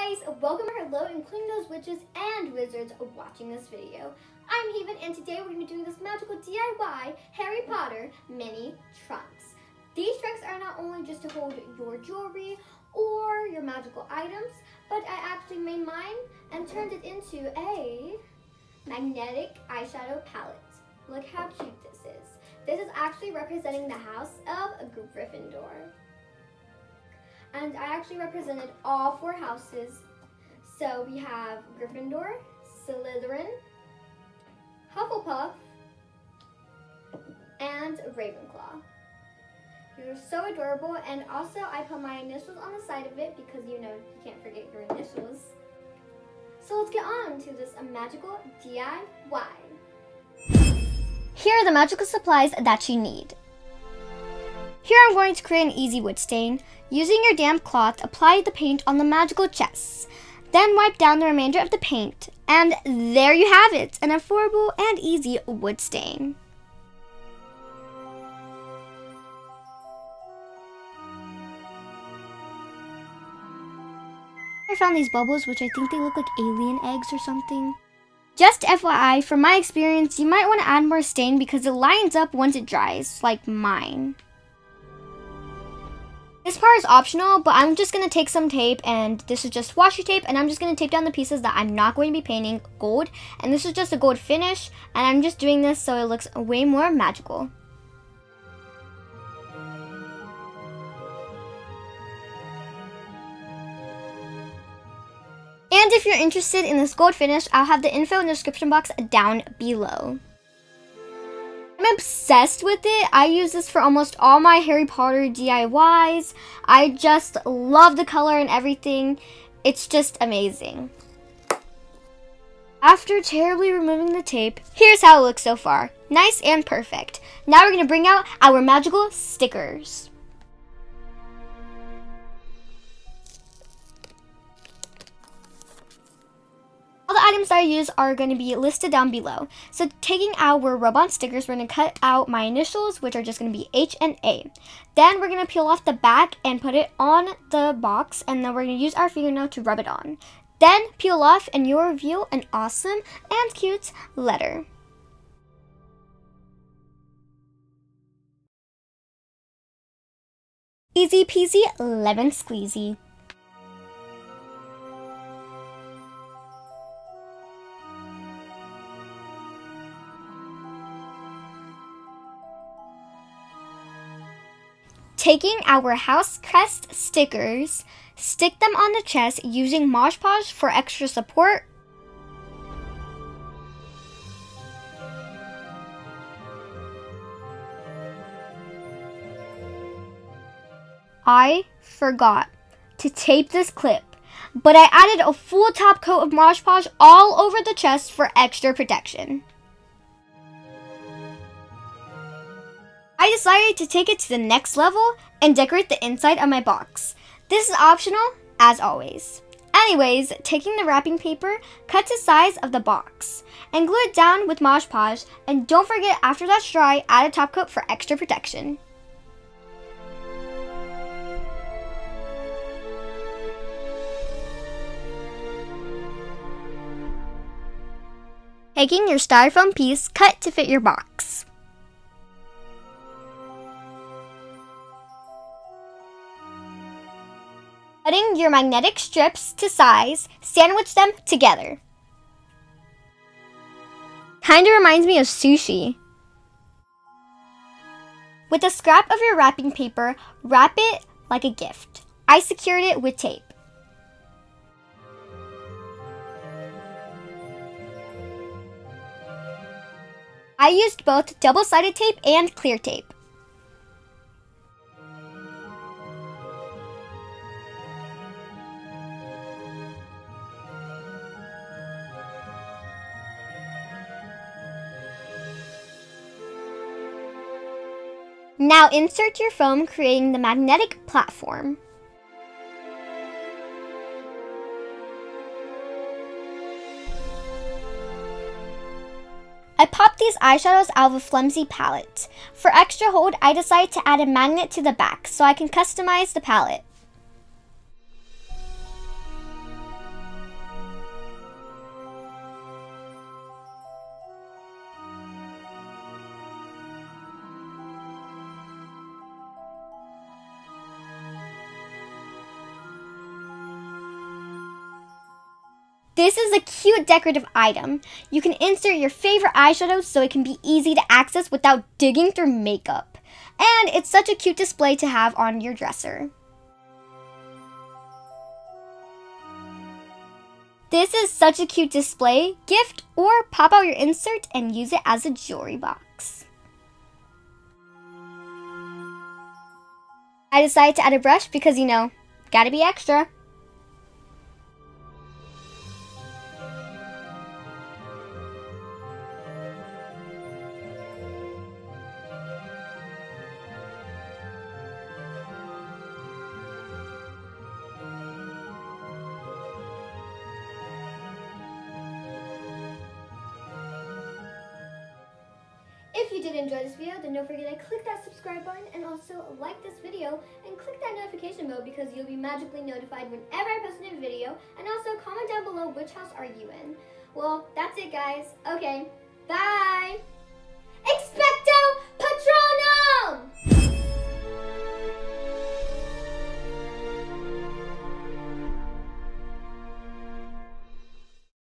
guys, welcome or hello, including those witches and wizards watching this video. I'm Haven, and today we're going to be doing this magical DIY Harry Potter mini trunks. These trunks are not only just to hold your jewelry or your magical items, but I actually made mine and turned it into a magnetic eyeshadow palette. Look how cute this is. This is actually representing the house of Gryffindor. And I actually represented all 4 houses. So we have Gryffindor, Slytherin, Hufflepuff, and Ravenclaw. You're so adorable, and also I put my initials on the side of it because you know you can't forget your initials. So let's get on to this magical DIY. Here are the magical supplies that you need. Here I'm going to create an easy wood stain. Using your damp cloth, apply the paint on the magical chests. Then wipe down the remainder of the paint. And there you have it, an affordable and easy wood stain. I found these bubbles, which I think they look like alien eggs or something. Just FYI, from my experience, you might want to add more stain because it lines up once it dries, like mine. This part is optional, but I'm just going to take some tape, and this is just washi tape, and I'm just going to tape down the pieces that I'm not going to be painting gold. And this is just a gold finish, and I'm just doing this so it looks way more magical. And if you're interested in this gold finish, I'll have the info in the description box down below. I'm obsessed with it. I use this for almost all my Harry Potter DIYs. I just love the color and everything. It's just amazing. After terribly removing the tape, here's how it looks so far. Nice and perfect. Now we're going to bring out our magical stickers. All the items that I use are going to be listed down below. So taking our rub-on stickers, we're going to cut out my initials, which are just going to be H and A. Then we're going to peel off the back and put it on the box, and then we're going to use our fingernail to rub it on. Then peel off and you'll reveal an awesome and cute letter. Easy peasy lemon squeezy. Taking our house crest stickers, stick them on the chest using Modge Podge for extra support. I forgot to tape this clip, but I added a full top coat of Modge Podge all over the chest for extra protection. I decided to take it to the next level and decorate the inside of my box. This is optional, as always. Anyways, taking the wrapping paper, cut to size of the box, and glue it down with Modge Podge, and don't forget after that's dry, add a top coat for extra protection. Taking your styrofoam piece, cut to fit your box. Cutting your magnetic strips to size, sandwich them together. Kinda reminds me of sushi. With a scrap of your wrapping paper, wrap it like a gift. I secured it with tape. I used both double-sided tape and clear tape. Now insert your foam, creating the magnetic platform. I popped these eyeshadows out of a flimsy palette. For extra hold, I decided to add a magnet to the back so I can customize the palette. This is a cute decorative item. You can insert your favorite eyeshadows so it can be easy to access without digging through makeup. And it's such a cute display to have on your dresser. This is such a cute display, gift, or pop out your insert and use it as a jewelry box. I decided to add a brush because, gotta be extra. If you did enjoy this video, then don't forget to click that subscribe button and also like this video and click that notification bell because you'll be magically notified whenever I post a new video, and also comment down below which house are you in. Well, that's it guys. Okay, bye!